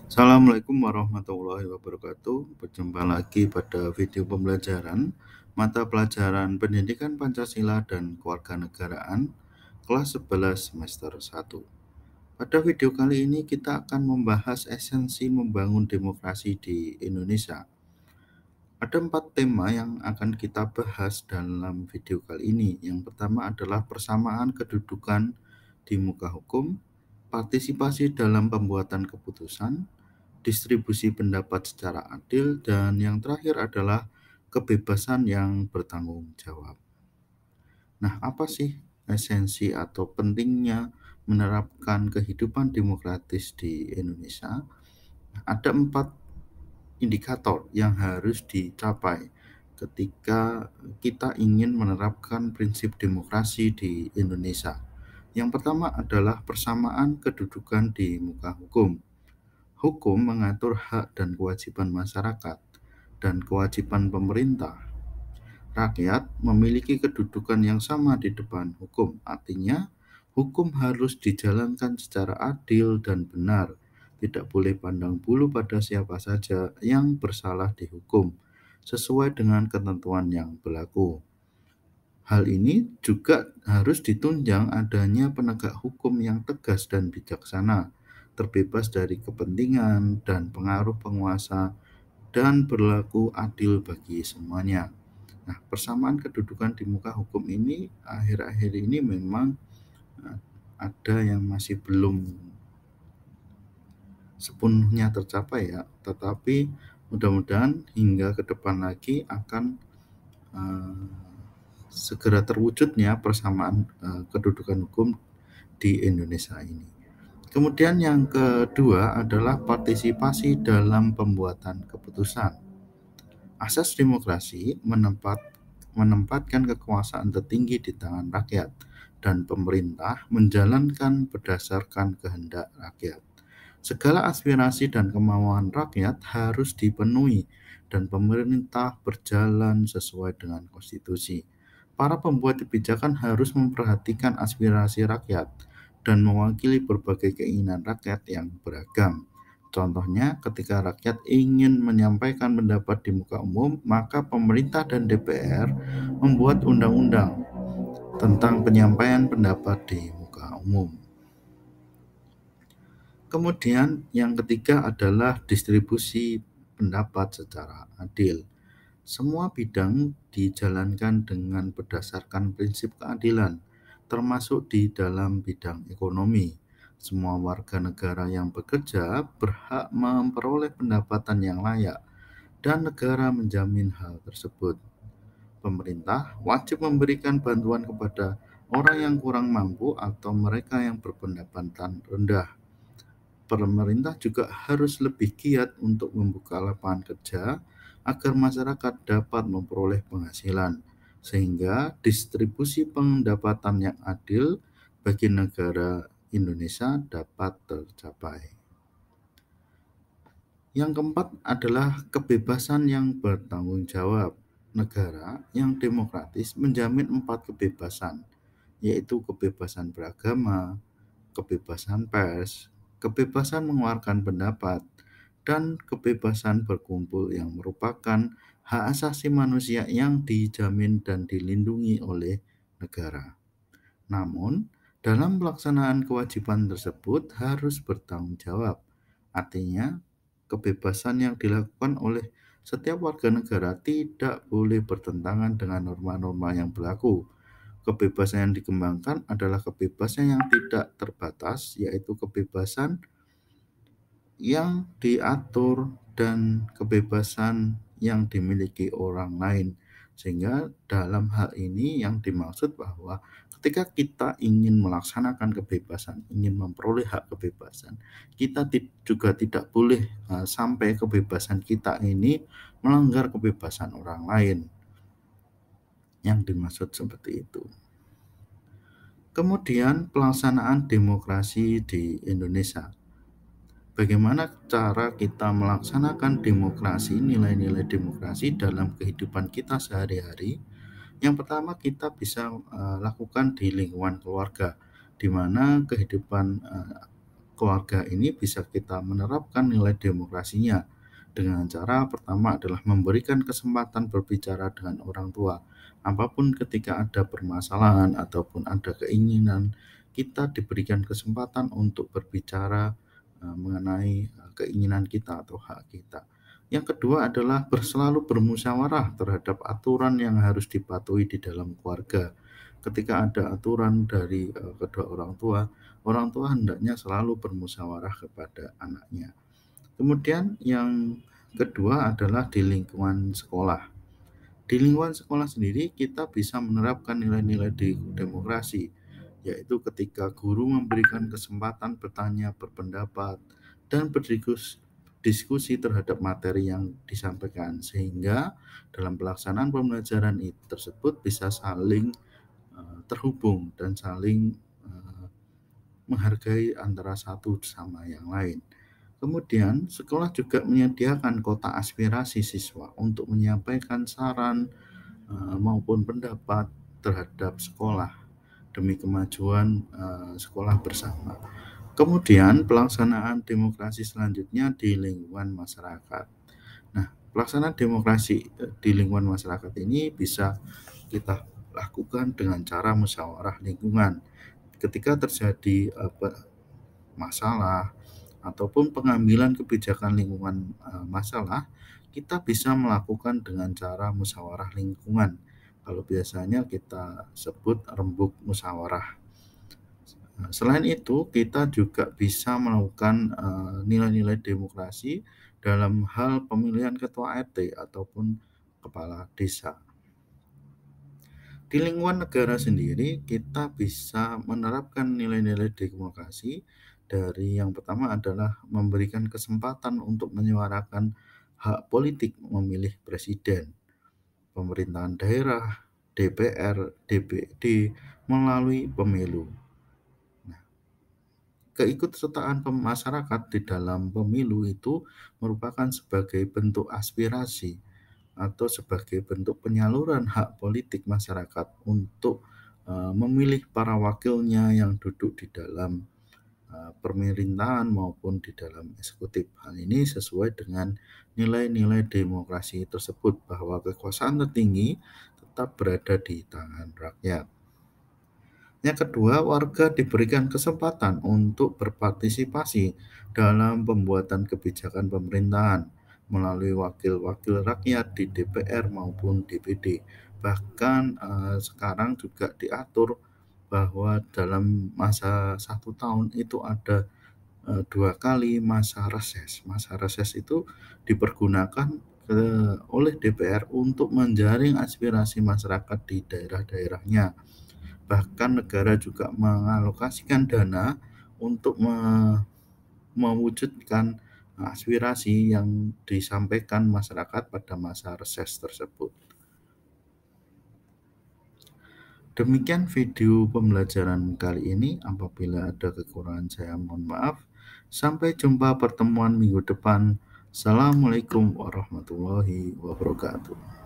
Assalamualaikum warahmatullahi wabarakatuh. Berjumpa lagi pada video pembelajaran mata pelajaran Pendidikan Pancasila dan Kewarganegaraan kelas 11 semester 1. Pada video kali ini kita akan membahas esensi membangun demokrasi di Indonesia. Ada 4 tema yang akan kita bahas dalam video kali ini. Yang pertama adalah persamaan kedudukan di muka hukum, partisipasi dalam pembuatan keputusan, distribusi pendapat secara adil, dan yang terakhir adalah kebebasan yang bertanggung jawab. Nah, apa sih esensi atau pentingnya menerapkan kehidupan demokratis di Indonesia? Ada 4 indikator yang harus dicapai ketika kita ingin menerapkan prinsip demokrasi di Indonesia. Yang pertama adalah persamaan kedudukan di muka hukum. Hukum mengatur hak dan kewajiban masyarakat dan kewajiban pemerintah. Rakyat memiliki kedudukan yang sama di depan hukum. Artinya, hukum harus dijalankan secara adil dan benar. Tidak boleh pandang bulu pada siapa saja yang bersalah dihukum, sesuai dengan ketentuan yang berlaku. Hal ini juga harus ditunjang adanya penegak hukum yang tegas dan bijaksana, terbebas dari kepentingan dan pengaruh penguasa, dan berlaku adil bagi semuanya. Nah, persamaan kedudukan di muka hukum ini akhir-akhir ini memang eh, ada yang masih belum sepenuhnya tercapai ya, tetapi mudah-mudahan hingga ke depan lagi akan eh, segera terwujudnya persamaan kedudukan hukum di Indonesia ini. Kemudian yang kedua adalah partisipasi dalam pembuatan keputusan. Asas demokrasi menempatkan kekuasaan tertinggi di tangan rakyat dan pemerintah menjalankan berdasarkan kehendak rakyat. Segala aspirasi dan kemauan rakyat harus dipenuhi dan pemerintah berjalan sesuai dengan konstitusi. Para pembuat kebijakan harus memperhatikan aspirasi rakyat dan mewakili berbagai keinginan rakyat yang beragam. Contohnya, ketika rakyat ingin menyampaikan pendapat di muka umum, maka pemerintah dan DPR membuat undang-undang tentang penyampaian pendapat di muka umum. Kemudian yang ketiga adalah distribusi pendapat secara adil. Semua bidang dijalankan dengan berdasarkan prinsip keadilan, termasuk di dalam bidang ekonomi. Semua warga negara yang bekerja berhak memperoleh pendapatan yang layak, dan negara menjamin hal tersebut. Pemerintah wajib memberikan bantuan kepada orang yang kurang mampu atau mereka yang berpendapatan rendah. Pemerintah juga harus lebih giat untuk membuka lapangan kerja agar masyarakat dapat memperoleh penghasilan, sehingga distribusi pendapatan yang adil bagi negara Indonesia dapat tercapai. Yang keempat adalah kebebasan yang bertanggung jawab. Negara yang demokratis menjamin 4 kebebasan, yaitu kebebasan beragama, kebebasan pers, kebebasan mengeluarkan pendapat, dan kebebasan berkumpul yang merupakan hak asasi manusia yang dijamin dan dilindungi oleh negara. Namun, dalam pelaksanaan kewajiban tersebut harus bertanggung jawab. Artinya, kebebasan yang dilakukan oleh setiap warga negara tidak boleh bertentangan dengan norma-norma yang berlaku. Kebebasan yang dikembangkan adalah kebebasan yang tidak terbatas, yaitu kebebasan yang diatur dan kebebasan yang dimiliki orang lain. Sehingga dalam hal ini yang dimaksud bahwa ketika kita ingin melaksanakan kebebasan, ingin memperoleh hak kebebasan, kita juga tidak boleh sampai kebebasan kita ini melanggar kebebasan orang lain. Yang dimaksud seperti itu. Kemudian pelaksanaan demokrasi di Indonesia. Bagaimana cara kita melaksanakan demokrasi, nilai-nilai demokrasi dalam kehidupan kita sehari-hari? Yang pertama kita bisa lakukan di lingkungan keluarga, di mana kehidupan keluarga ini bisa kita menerapkan nilai demokrasinya dengan cara pertama adalah memberikan kesempatan berbicara dengan orang tua. Apapun ketika ada permasalahan ataupun ada keinginan, kita diberikan kesempatan untuk berbicara mengenai keinginan kita atau hak kita. Yang kedua adalah selalu bermusyawarah terhadap aturan yang harus dipatuhi di dalam keluarga. Ketika ada aturan dari kedua orang tua hendaknya selalu bermusyawarah kepada anaknya. Kemudian yang kedua adalah di lingkungan sekolah. Di lingkungan sekolah sendiri kita bisa menerapkan nilai-nilai demokrasi, yaitu ketika guru memberikan kesempatan bertanya, berpendapat, dan berdiskusi terhadap materi yang disampaikan, sehingga dalam pelaksanaan pembelajaran tersebut bisa saling terhubung dan saling menghargai antara satu sama yang lain. Kemudian, sekolah juga menyediakan kotak aspirasi siswa untuk menyampaikan saran maupun pendapat terhadap sekolah demi kemajuan sekolah bersama. Kemudian, pelaksanaan demokrasi selanjutnya di lingkungan masyarakat. Nah, pelaksanaan demokrasi di lingkungan masyarakat ini bisa kita lakukan dengan cara musyawarah lingkungan. Ketika terjadi masalah ataupun pengambilan kebijakan lingkungan masalah, kita bisa melakukan dengan cara musyawarah lingkungan. Kalau biasanya kita sebut rembuk musyawarah. Selain itu, kita juga bisa melakukan nilai-nilai demokrasi dalam hal pemilihan ketua RT ataupun kepala desa. Di lingkungan negara sendiri, kita bisa menerapkan nilai-nilai demokrasi dari yang pertama adalah memberikan kesempatan untuk menyuarakan hak politik memilih presiden, pemerintahan daerah, DPR, DPD melalui pemilu. Nah, keikutsertaan masyarakat di dalam pemilu itu merupakan sebagai bentuk aspirasi atau sebagai bentuk penyaluran hak politik masyarakat untuk memilih para wakilnya yang duduk di dalam pemerintahan maupun di dalam eksekutif. Hal ini sesuai dengan nilai-nilai demokrasi tersebut bahwa kekuasaan tertinggi tetap berada di tangan rakyat. Yang kedua, warga diberikan kesempatan untuk berpartisipasi dalam pembuatan kebijakan pemerintahan melalui wakil-wakil rakyat di DPR maupun DPD. Bahkan sekarang juga diatur bahwa dalam masa 1 tahun itu ada 2 kali masa reses. Masa reses itu dipergunakan oleh DPR untuk menjaring aspirasi masyarakat di daerah-daerahnya. Bahkan negara juga mengalokasikan dana untuk mewujudkan aspirasi yang disampaikan masyarakat pada masa reses tersebut. Demikian video pembelajaran kali ini. Apabila ada kekurangan saya mohon maaf. Sampai jumpa pertemuan minggu depan. Assalamualaikum warahmatullahi wabarakatuh.